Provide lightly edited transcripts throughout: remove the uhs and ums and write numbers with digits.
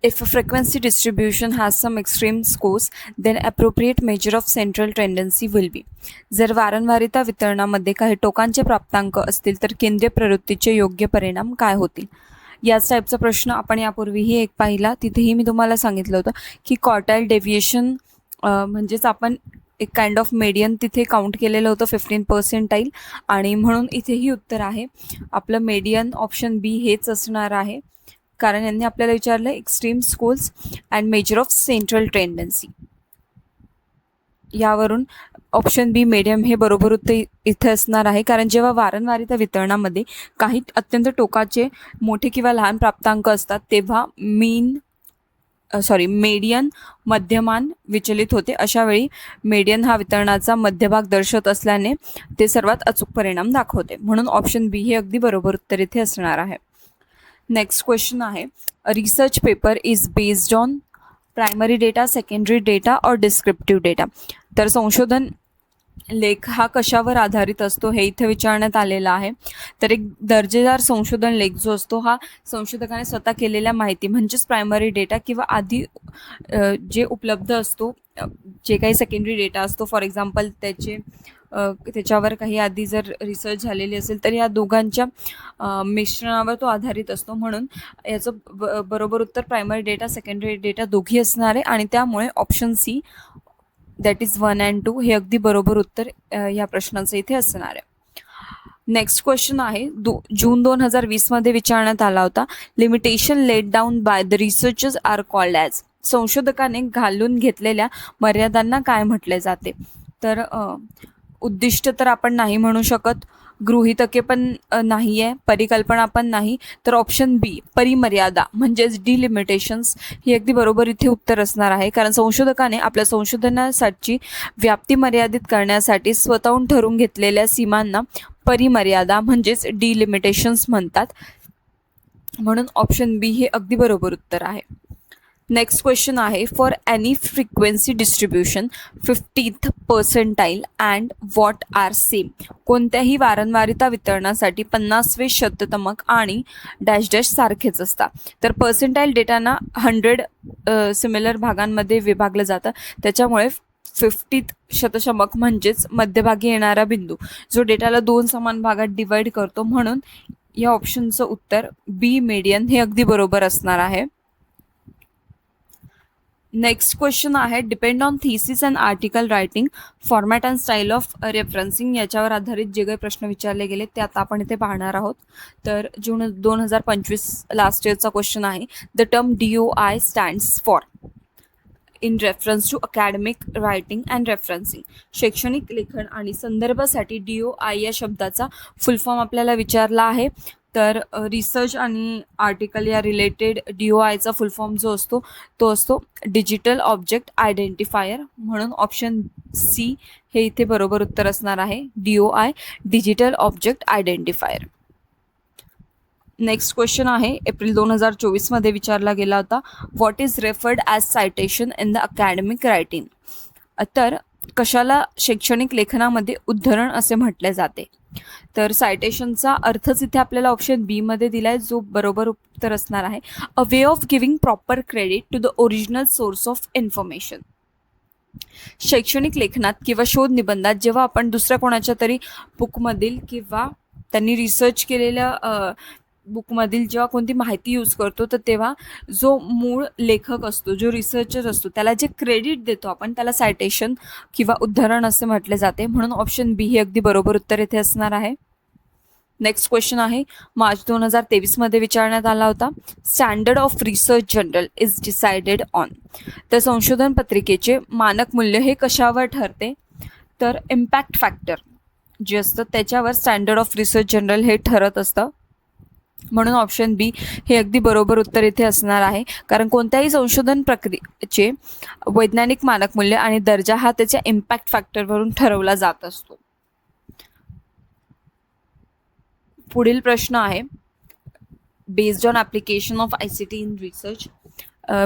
If a frequency distribution has some extreme scores, then appropriate measure of central tendency will be. जर वारंवारिता वितरणामध्ये काही टोकांचे प्राप्तांक असतील तर केंद्रीय प्रवृत्तीचे योग्य परिणाम काय होतील. याच टाईपचा प्रश्न आपण यापूर्वीही एक पाहिला. तिथेही मी तुम्हाला सांगितलं होतं की क्वार्टाईल डेव्हिएशन म्हणजेच आपण एक काइंड ऑफ मेडियन तिथे काउंट केलेलं होतं 15% आणि म्हणून इथेही उत्तर आहे आपलं मेडियन ऑप्शन बी हेच असणार आहे. कारण यांनी आपल्याला विचारलं extreme schools and measure of central tendency. यावरून ऑप्शन बी मीडियम हे बरोबर उत्तर इथे असणार आहे. कारण जेव्हा वारंवारिता वितरणामध्ये काही अत्यंत टोकाचे मोठे किंवा लहान प्राप्तांक असतात तेव्हा मेडियन मध्यमान विचलित होते. अशा वेळी मेडियन हा वितरणाचा मध्यभाग दर्शवत असल्याने ते सर्वात अचूक परिणाम दाखवते. म्हणून ऑप्शन बी हे अगदी बरोबर उत्तर इथे असणार आहे. नेक्स्ट क्वेश्चन आहे, research paper is based on primary data, secondary data और डिस्क्रिप्टिव्ह डेटा. तर संशोधन लेख हा कशावर आधारित असतो हे इथे विचारण्यात आलेला आहे. तर एक दर्जेदार संशोधन लेख जो असतो हा संशोधकाने स्वतः केलेल्या माहिती म्हणजेच प्रायमरी डेटा किंवा आधी जे उपलब्ध असतो जे काही सेकंडरी डेटा असतो, फॉर एक्झाम्पल त्याच्यावर काही आधी जर रिसर्च झालेली असेल तर या दोघांच्या मिश्रणावर तो आधारित असतो. म्हणून याचं बरोबर उत्तर प्रायमरी डेटा सेकंडरी डेटा दोघी असणार आहे आणि त्यामुळे option see that is 1 and 2 हे अगदी बरोबर उत्तर या प्रश्नाचं इथे असणार आहे. नेक्स्ट क्वेश्चन आहे, जून 2020 मध्ये विचारण्यात आला होता, limitation laid down by the researchers are called as. संशोधकाने घालून घेतलेल्या मर्यादांना काय म्हटले जाते. तर उद्दिष्ट तर आपण नाही म्हणू शकत, गृहीतके पण नाही आहे, परिकल्पना पण नाही. तर ऑप्शन बी परिमर्यादा म्हणजेच डिलिमिटेशन्स ही अगदी बरोबर इथे उत्तर असणार आहे. कारण संशोधकाने आपल्या संशोधनासाठी व्याप्ती मर्यादित करण्यासाठी स्वतःहून ठरवून घेतलेल्या सीमांना परिमर्यादा म्हणजेच डिलिमिटेशन्स म्हणतात. म्हणून ऑप्शन बी हे अगदी बरोबर उत्तर आहे. नेक्स्ट क्वेश्चन आहे, for any frequency distribution 50th percentile and what are same. कोणत्याही वारंवारिता वितरणासाठी 50वे शततमक आणि डॅश डॅश सारखेच असतात. तर पर्सेंटाईल डेटाना 100 सिमिलर भागांमध्ये विभागलं जातं. त्याच्यामुळे 50th शतशमक म्हणजेच मध्यभागी येणारा बिंदू जो डेटाला 2 समान भागात डिवाइड करतो. म्हणून या ऑप्शनचं उत्तर बी मीडियन हे अगदी बरोबर असणार आहे. नेक्स्ट क्वेश्चन आहे, depend on thesis and article writing, format and style of referencing. याच्यावर आधारित जे काही प्रश्न विचारले गेले ते आता आपण इथे पाहणार आहोत. तर जून 2025 लास्ट इयरचा क्वेश्चन आहे, the term DOI stands for in reference to academic writing and referencing. शैक्षणिक लेखन आणि संदर्भासाठी DOI या शब्दाचा फुल फॉर्म आपल्याला विचारला आहे. तर रिसर्च आणि आर्टिकल या रिलेटेड DOIचा फुल फॉर्म जो असतो तो असतो डिजिटल ऑब्जेक्ट आयडेंटिफायर. म्हणून ऑप्शन सी हे इथे बरोबर उत्तर असणार आहे, DOI digital object identifier. Next question आहे, एप्रिल 2024 मध्ये विचारला गेला होता, what is referred as citation in the academic writing. तर कशाला शैक्षणिक लेखनामध्ये उद्धरण असे म्हटले जाते. तर सायटेशनचा अर्थच इथे आपल्याला ऑप्शन बी मध्ये दिलाय जो बरोबर उत्तर असणार आहे, a way of giving proper credit to the original source of information. शैक्षणिक लेखनात किंवा शोध निबंधात जेव्हा आपण दुसऱ्या कोणाच्या तरी बुकमधील किंवा त्यांनी रिसर्च केलेल्या बुकमधील जेव्हा कोणती माहिती यूज करतो तर तेव्हा जो मूळ लेखक असतो, जो रिसर्चर असतो, त्याला जे क्रेडिट देतो आपण त्याला सायटेशन किंवा उद्धरण असे म्हटले जाते. म्हणून ऑप्शन बी हे अगदी बरोबर उत्तर इथे असणार आहे. नेक्स्ट क्वेश्चन आहे, मार्च 2023 मध्ये विचारण्यात आला होता, standard of research journal is decided on. तर संशोधन पत्रिकेचे मानक मूल्य हे कशावर ठरते. तर इम्पॅक्ट फॅक्टर जे असतं त्याच्यावर स्टँडर्ड ऑफ रिसर्च जर्नल हे ठरत असतं. म्हणून ऑप्शन बी हे अगदी बरोबर उत्तर इथे असणार आहे. कारण कोणत्याही संशोधन प्रक्रियेचे वैज्ञानिक मानक मूल्य आणि दर्जा हा त्याच्या इम्पॅक्ट फॅक्टरवरून ठरवला जात असतो. पुढील प्रश्न आहे, based on application of ICT in research,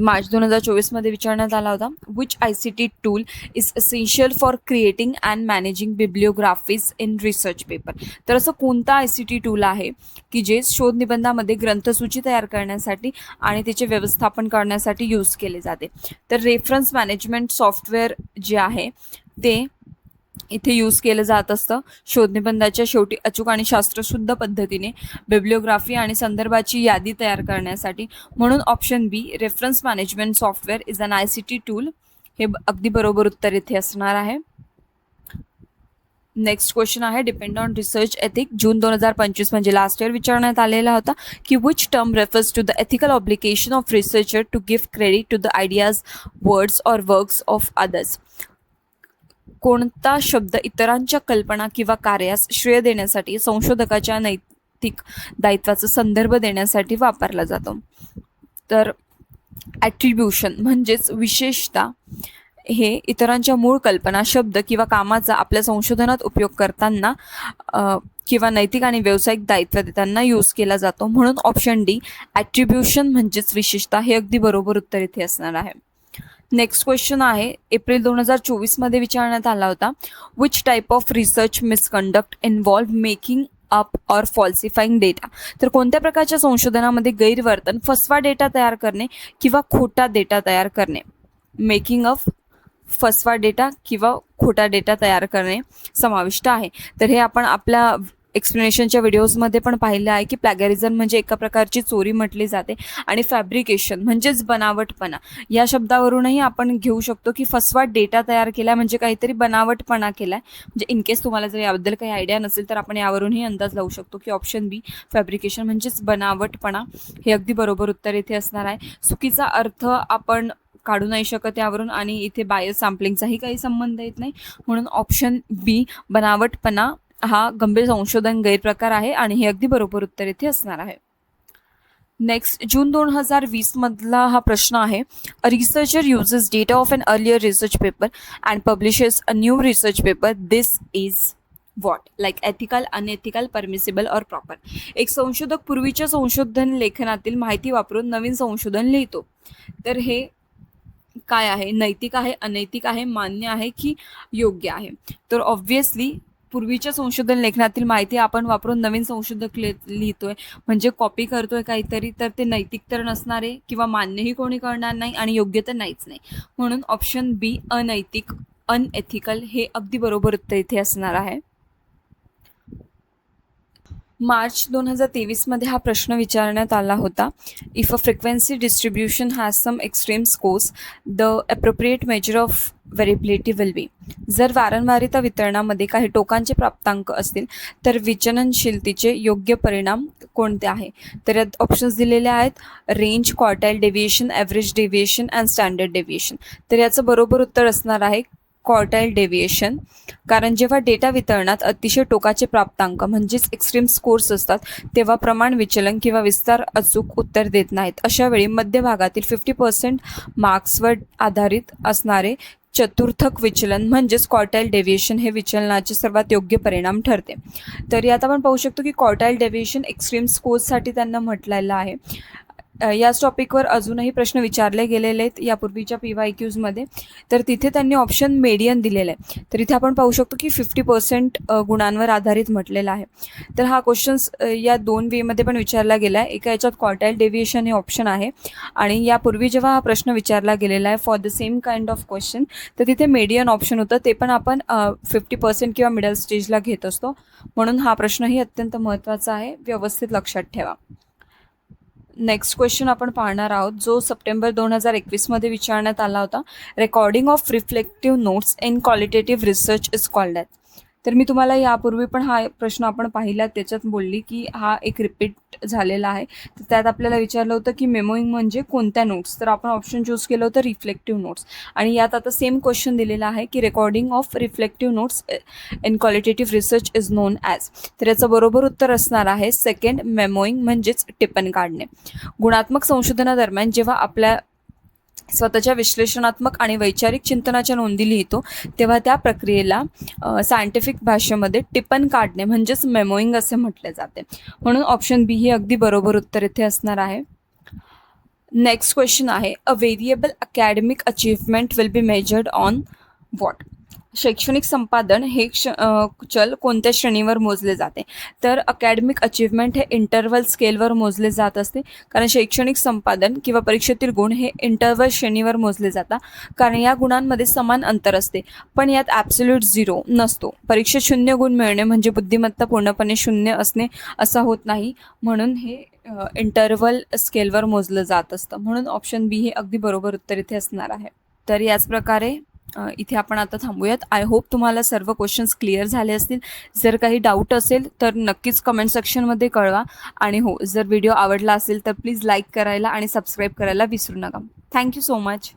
March 2024मध्ये विचारण्यात आला होता. Which ICT tool is essential for creating and managing bibliographies in research paper. तर असं कोणता ICT टूल आहे की जे शोध निबंधामध्ये ग्रंथसूची तयार करण्यासाठी आणि त्याचे व्यवस्थापन करण्यासाठी यूज केले जाते. तर रेफरन्स मॅनेजमेंट सॉफ्टवेअर जे आहे ते इथे यूज केलं जात असतं शोधनिबंधाच्या शेवटी अचूक आणि शास्त्रशुद्ध पद्धतीने बिब्लिओग्राफी आणि संदर्भाची यादी तयार करण्यासाठी. म्हणून option B reference management software is an ICT tool हे अगदी बरोबर उत्तर इथे असणार आहे. नेक्स्ट क्वेश्चन आहे depend on research ethic. June 2025 म्हणजे लास्ट इयर विचारण्यात आलेला होता की which term refers to the ethical obligation of researcher to give credit to the ideas words or works of others. कोणता शब्द इतरांच्या कल्पना किंवा कार्यास श्रेय देण्यासाठी संशोधकाच्या नैतिक दायित्वाचा संदर्भ देण्यासाठी वापरला जातो. तर ॲट्रिब्युशन म्हणजेच विशेषता हे इतरांच्या मूळ कल्पना, शब्द किंवा कामाचा आपल्या संशोधनात उपयोग करताना किंवा नैतिक आणि व्यावसायिक दायित्व देताना यूज केला जातो. म्हणून ऑप्शन डी ॲट्रिब्युशन म्हणजेच विशेषता हे अगदी बरोबर उत्तर इथे असणार आहे. नेक्स्ट क्वेश्चन आहे एप्रिल 2024मध्ये विचारण्यात आला होता. Which type of research misconduct involve making up or falsifying data. तर कोणत्या प्रकारच्या संशोधनामध्ये गैरवर्तन, फसवा डेटा तयार करणे किंवा खोटा डेटा तयार करणे, मेकिंग अप, फसवा डेटा किंवा खोटा डेटा तयार करणे समाविष्ट आहे. तर हे आपण आपल्या एक्सप्लेनेशनच्या व्हिडिओजमध्ये पण पाहिलं आहे की प्लॅगॅरिझम म्हणजे एका प्रकारची चोरी म्हटली जाते आणि फॅब्रिकेशन म्हणजेच बनावटपणा या शब्दावरूनही आपण घेऊ शकतो की फसवा डेटा तयार केला म्हणजे काहीतरी बनावटपणा केला आहे. म्हणजे इन केस तुम्हाला जर याबद्दल काही आयडिया नसेल तर आपण यावरूनही अंदाज लावू शकतो की ऑप्शन बी फॅब्रिकेशन म्हणजेच बनावटपणा हे अगदी बरोबर उत्तर इथे असणार आहे. चुकीचा अर्थ आपण काढू नाही शकत यावरून आणि इथे बायस सॅम्पलिंगचाही काही संबंध येत नाही. म्हणून ऑप्शन बी बनावटपणा हा गंभीर संशोधन गैरप्रकार आहे आणि हे अगदी बरोबर उत्तर इथे असणार आहे. नेक्स्ट जून 2020 मधला हा प्रश्न आहे. A researcher uses data of an earlier research paper and publishes a new research paper. This is what? Like ethical, unethical, permissible और प्रॉपर. एक संशोधक पूर्वीच्या संशोधन लेखनातील माहिती वापरून नवीन संशोधन लिहितो. तर हे काय आहे? नैतिक आहे, अनैतिक आहे, मान्य आहे की योग्य आहे? तर ऑब्व्हियसली पूर्वीच्या संशोधन लेखनातील माहिती आपण वापरून नवीन संशोधक लिहितोय म्हणजे कॉपी करतोय काहीतरी, तर ते नैतिक तर नसणार आहे किंवा मान्यही कोणी करणार नाही आणि योग्य तर नाहीच नाही. म्हणून ऑप्शन बी अनैतिक, अनएथिकल हे अगदी बरोबर उत्तर इथे असणार आहे. मार्च 2023मध्ये हा प्रश्न विचारण्यात आला होता. If a frequency distribution has some extreme scores the appropriate measure of variability will be. जर वारंवारिता वितरणामध्ये काही टोकांचे प्राप्तांक असतील तर विचलनशीलतेचे योग्य परिणाम कोणते आहे? तर यात ऑप्शन्स दिलेले आहेत. Range, quartile deviation, average deviation and standard deviation. तर याचं बरोबर उत्तर असणार आहे क्वार्टाईल डेव्हिएशन. कारण जेव्हा डेटा वितरणात अतिशय टोकाचे प्राप्तांक म्हणजेच एक्स्ट्रीम स्कोर्स असतात तेव्हा प्रमाण विचलन किंवा विस्तार अचूक उत्तर देत नाहीत. अशा वेळी मध्यभागातील 50% मार्क्सवर आधारित असणारे चतुर्थक विचलन म्हणजेच क्वार्टाईल डेव्हिएशन हे विचलनाचे सर्वात योग्य परिणाम ठरते. तर यात आपण पाहू शकतो की क्वार्टाईल डेव्हिएशन एक्स्ट्रीम स्कोर्ससाठी त्यांना म्हटलेलं आहे. याच टॉपिकवर अजूनही प्रश्न विचारले गेलेले आहेत यापूर्वीच्या PYQजमध्ये. तर तिथे त्यांनी ऑप्शन मेडियन दिलेलं आहे. तर इथे आपण पाहू शकतो की 50% गुणांवर आधारित म्हटलेला आहे. तर हा क्वेश्चन्स या दोन वेमध्ये पण विचारला गेला आहे. एका याच्यात क्वार्टाईल डेव्हिएशन हे ऑप्शन आहे आणि यापूर्वी जेव्हा हा प्रश्न विचारला गेलेला आहे for the same kind of question तर तिथे मेडियन ऑप्शन होतं. ते पण आपण 50% किंवा मिडल स्टेजला घेत असतो. म्हणून हा प्रश्नही अत्यंत महत्त्वाचा आहे, व्यवस्थित लक्षात ठेवा. नेक्स्ट क्वेश्चन आपण पाहणार आहोत जो सप्टेंबर 2021मध्ये विचारण्यात आला होता. Recording of reflective notes in qualitative research is called at. तर मी तुम्हाला यापूर्वी पण हा प्रश्न आपण पाहिला त्याच्यात बोलली की हा एक रिपीट झालेला आहे. तर त्यात आपल्याला विचारलं होतं की मेमोईंग म्हणजे कोणत्या नोट्स. तर आपण ऑप्शन चूज केलं होतं रिफ्लेक्टिव्ह नोट्स आणि यात आता सेम क्वेश्चन दिलेला आहे की recording of reflective notes in qualitative research is non as. तर याचं बरोबर उत्तर असणार आहे सेकंड, मेमोईंग म्हणजेच टिप्पण काढणे. गुणात्मक संशोधनादरम्यान जेव्हा आपल्या स्वतःच्या विश्लेषणात्मक आणि वैचारिक चिंतनाच्या नोंदी लिहितो तेव्हा त्या प्रक्रियेला सायंटिफिक भाषेमध्ये टिप्पण काढणे म्हणजेच मेमोईंग असे म्हटले जाते. म्हणून ऑप्शन बी हे अगदी बरोबर उत्तर इथे असणार आहे. नेक्स्ट क्वेश्चन आहे, a variable academic achievement will be measured on what. शैक्षणिक संपादन हे चल कोणत्या श्रेणीवर मोजले जाते. तर अकॅडमिक अचीवमेंट हे इंटरवल स्केलवर मोजले जात असते, कारण शैक्षणिक संपादन किंवा परीक्षेतील गुण हे इंटरवल श्रेणीवर मोजले जातात, कारण या गुणांमध्ये समान अंतर असते, पण यात ॲब्सोल्यूट 0 नसतो. परीक्षेत 0 गुण मिळणे म्हणजे बुद्धिमत्ता पूर्णपणे 0 असणे असं होत नाही, म्हणून हे इंटरवल स्केलवर मोजलं जात असतं. म्हणून ऑप्शन बी हे अगदी बरोबर उत्तर इथे असणार आहे. तर याच प्रकारे इथे आपण आता थांबूयात. आय होप तुम्हाला सर्व क्वेश्चन्स क्लिअर झाले असतील. जर काही डाऊट असेल तर नक्कीच कमेंट सेक्शनमध्ये कळवा. आणि हो, जर व्हिडिओ आवडला असेल तर प्लीज लाईक करायला आणि सबस्क्राईब करायला विसरू नका. Thank you so much.